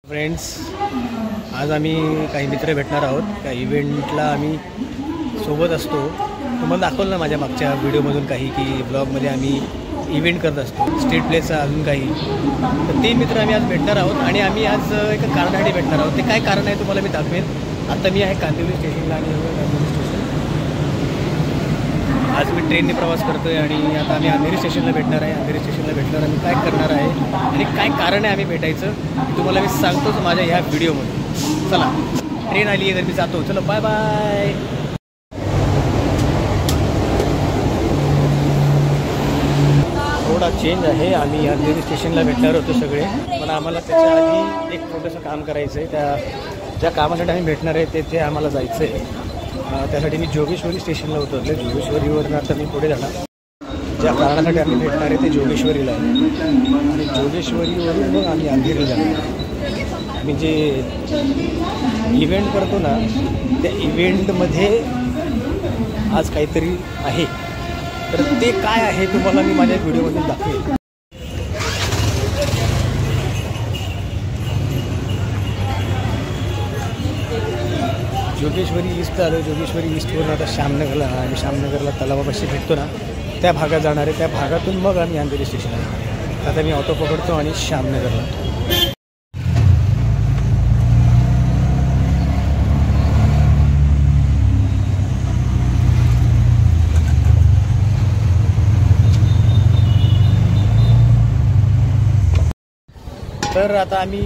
Friends, आज आम्ही काही मित्र भेटणार आहोत. त्या इव्हेंटला आम्ही सोबत असतो. तुम्हाला दाखवलं ना माझ्या मागच्या व्हिडिओमधून काही की ब्लॉगमध्ये आम्ही इव्हेंट करत असतो, स्ट्रीट प्लेचा अजून काही. तर ते मित्र आम्ही आज भेटणार आहोत आणि आम्ही आज एका कारणासाठी भेटणार आहोत. ते काय कारण आहे तुम्हाला मी दाखवेन. आता मी आहे कांदिवली स्टेशनला आणि कांदिवली स्टेशन आज मी ट्रेनने प्रवास करतो आहे आणि आता आम्ही अंधेरी स्टेशनला भेटणार आहे. अंधेरी स्टेशनला भेटणार आम्ही काय करणार आहे आणि काय कारण आहे आम्ही भेटायचं तुम्हाला मी सांगतोच माझ्या ह्या व्हिडिओमध्ये. चला, ट्रेन आली आहे तर मी जातो. चलो, बाय बाय. थोडा चेंज आहे. आम्ही अंधेरी स्टेशनला भेटणार होतो सगळे, पण आम्हाला त्याच्या आधी एक छोटंसं काम करायचं आहे. ज्या कामासाठी आम्ही भेटणार आहे तेथे आम्हाला जायचं आहे. त्यासाठी मी जोगेश्वरी स्टेशनला उतरले. जोगेश्वरीवरून आता मी पुढे जाणार. ज्या कारणासाठी आम्ही भेटणार आहे ते जोगेश्वरीला आहे आणि जोगेश्वरीवरून मग आम्ही अंधेरीला जाणार. आम्ही जे इव्हेंट करतो ना त्या इव्हेंटमध्ये आज काहीतरी आहे, तर ते काय आहे तुम्हाला मी माझ्या व्हिडिओमध्ये दाखवेन. जोगेश्वरी ईस्ट आलो. जोगेश्वरी ईस्टवरून आता श्यामनगरला आणि श्यामनगरला तलावापाशी भेटतो ना त्या भागात जाणार आहे. त्या भागातून मग आम्ही अंधेरी स्टेशनला जाणार. आता मी ऑटो पकडतो आणि श्यामनगरला. तर आता आम्ही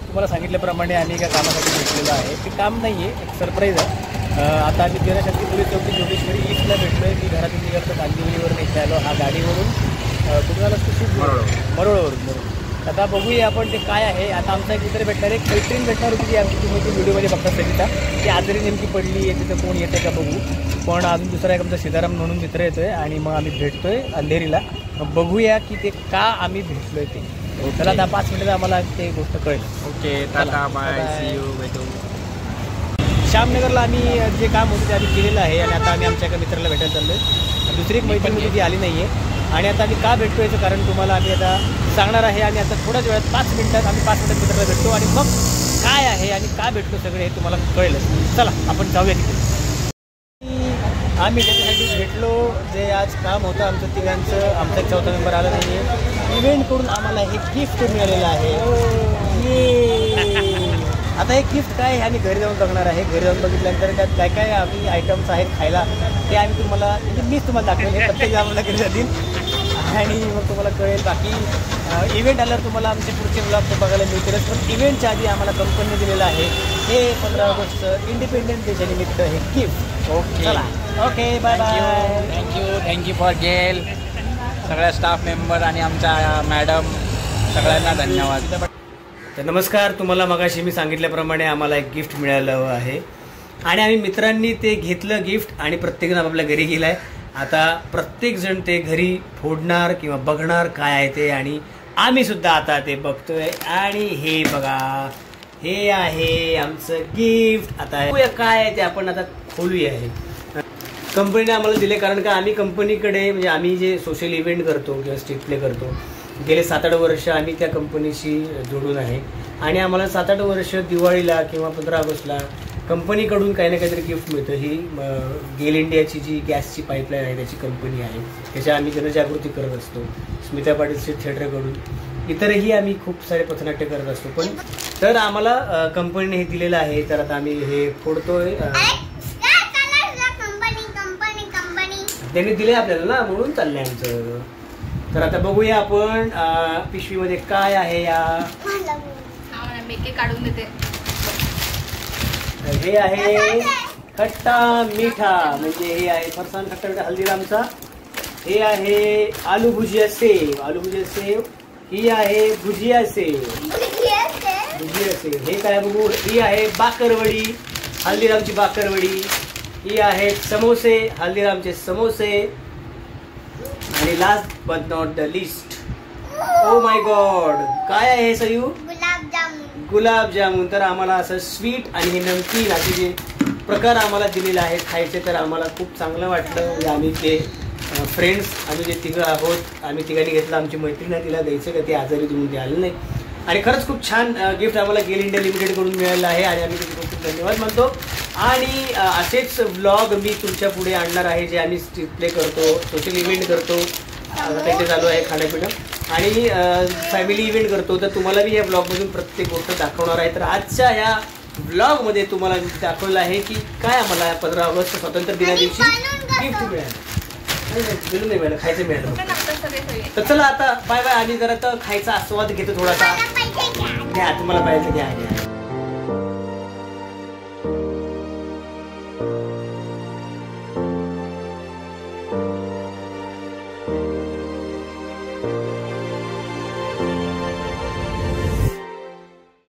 तुम्हाला सांगितल्याप्रमाणे आम्ही एका कामासाठी भेटलेलो आहे. ते काम नाही आहे, एक सरप्राईज आहे. आता आम्ही शक्ती पोलीस चौकी जोगेश्वरी ईस्टला भेटलो आहे. मी घरातून निघतो कांदिवलीवरून इथे आलो. हा गाडीवरून कुठं झालं मरोळवरून. आता बघूया आपण ते काय आहे. आता आमचा एक मित्र भेटणार आहे, मैत्रीण भेटणार होती. आमची तुम्ही व्हिडिओमध्ये बघता सगळीता ती आजारी नेमकी पडली आहे. तिथं कोण येतं का बघू. पण अजून दुसरा एक आमचा सीताराम म्हणून मित्र येतो आहे आणि मग आम्ही भेटतो आहे अंधेरीला. मग बघूया की ते का आम्ही भेटलो आहे ते. चला, आता 5 मिनिटात आम्हाला ते गोष्ट कळेल. Okay, tata, bye, see you, भेटू. श्यामनगरला आम्ही जे काम होतं ते आम्ही केलेलं आहे आणि आता आम्ही आमच्या एका मित्राला भेटायला चाललो आहे. दुसरी एक मैत्रीण होती ती आली नाही आहे आणि आता आम्ही का भेटतो याचं कारण तुम्हाला आम्ही आता सांगणार आहे. आणि आता थोड्याच वेळात 5 मिनिटात आम्ही 5 मिनिटात मित्राला भेटतो आणि मग काय आहे आणि का भेटतो सगळे हे तुम्हाला कळेल. चला, आपण जाऊया तिथे. आम्ही त्याच्यासाठी भेटलो जे आज काम होतं आमचं तिघांचं. आमचा 4था मेंबर आला नाही आहे. इव्हेंटकडून आम्हाला हे गिफ्ट मिळालेलं आहे. आता हे गिफ्ट काय आहे आम्ही घरी जाऊन बघणार आहे. घरी जाऊन बघितल्यानंतर त्यात काय काय आम्ही आयटम्स आहेत खायला ते आम्ही तुम्हाला म्हणजे मीच तुम्हाला दाखवेल. हे प्रत्येक आम्हाला घरी जातील आणि मग तुम्हाला कळेल. बाकी इव्हेंट आल्यावर तुम्हाला आमचे पुढचे ब्लॉग ते बघायला मिळतीलच. पण इव्हेंटच्या आधी आम्हाला कंपनीने दिलेलं आहे हे 15 ऑगस्ट इंडिपेंडन्स डेच्या निमित्त हे गिफ्ट. ओके, चला, okay, bye bye. Thank you for गेल. सगळ्या स्टाफ मेंबर आणि आमच्या मॅडम सगळ्यांना धन्यवाद. तर नमस्कार. तुम्हाला मगाशी मी सांगितल्याप्रमाणे आम्हाला एक गिफ्ट मिळालं आहे आणि आम्ही मित्रांनी ते घेतलं गिफ्ट आणि प्रत्येकजण आपल्या घरी गेला आहे. आता प्रत्येकजण ते घरी फोडणार किंवा बघणार काय आहे ते आणि आम्ही सुद्धा आता ते बघतोय. आणि हे बघा, हे आहे आमचं गिफ्ट. आता काय आहे ते आपण आता खोलूया. हे कंपनीने आम्हाला दिले कारण का आम्ही कंपनीकडे म्हणजे आम्ही जे सोशल इव्हेंट करतो किंवा स्ट्रीट प्ले करतो गेले 7-8 वर्ष आम्ही त्या कंपनीशी जोडून आहे आणि आम्हाला 7-8 वर्ष दिवाळीला किंवा 15 ऑगस्टला कंपनीकडून काही ना काहीतरी गिफ्ट मिळतं. ही गेल इंडियाची जी गॅसची पाईपलाईन आहे त्याची कंपनी आहे. त्याच्या आम्ही जनजागृती करत असतो. स्मिता पाटील स्ट्रीट थिएटरकडून इतरही आम्ही खूप सारे पथनाट्य करत असतो. पण तर आम्हाला कंपनीने हे दिलेलं आहे. तर आता आम्ही हे फोडतोय. त्यांनी दिले आपल्याला ना म्हणून चाललंय आमचं. तर आता बघूया आपण पिशवीमध्ये काय आहे. काढून देते. हे आहे खट्टा मीठा म्हणजे हे आहे फरसाण खट्टा मीठा हल्दीरामचा. हे आहे आलू भुजिया सेव. आलू भुजिया सेव. ही आहे भुजिया सेव. भुजिया सेव. हे काय बघू. ही आहे बाकरवडी, हल्दीरामची बाकरवडी. ही आहे समोसे, हल्दीरामचे समोसे. आणि last but not the list, oh my God, काय आहे हे सयू. गुलाबजामुन. तर आम्हाला असं स्वीट आणि हे नमकीन असे जे प्रकार आम्हाला दिलेले आहेत खायचे तर आम्हाला खूप चांगलं वाटलं. म्हणजे आम्ही ते फ्रेंड्स आम्ही जे तिघं आहोत आम्ही तिघांनी घेतलं. आमची मैत्रीण आहे तिला द्यायचं का ती आजारी तुम्ही ते आलं नाही आणि खरंच खूप छान गिफ्ट आम्हाला गेल इंडिया लिमिटेडकडून मिळालं आहे आणि आम्ही खूप खूप धन्यवाद मानतो. आणि असेच व्लॉग मी तुमच्या पुढे आणणार आहे जे आम्ही प्ले करतो, सोशल इव्हेंट करतो, आता इथे चालू आहे खाण्यापिणं आणि फॅमिली इव्हेंट करतो. तर तुम्हाला मी या ब्लॉगमधून प्रत्येक गोष्ट दाखवणार आहे. तर आजच्या ह्या ब्लॉगमध्ये तुम्हाला दाखवलं आहे की काय आम्हाला 15 ऑगस्ट स्वातंत्र्य दिना दिवशी गिफ्ट मिळालं. मिळून नाही मिळालं, खायचं मिळालं. तर चला आता बाय बाय. आम्ही जरा तर खायचा आस्वाद घेतो थोडासा. घ्या, तुम्हाला पाहिजे घ्या.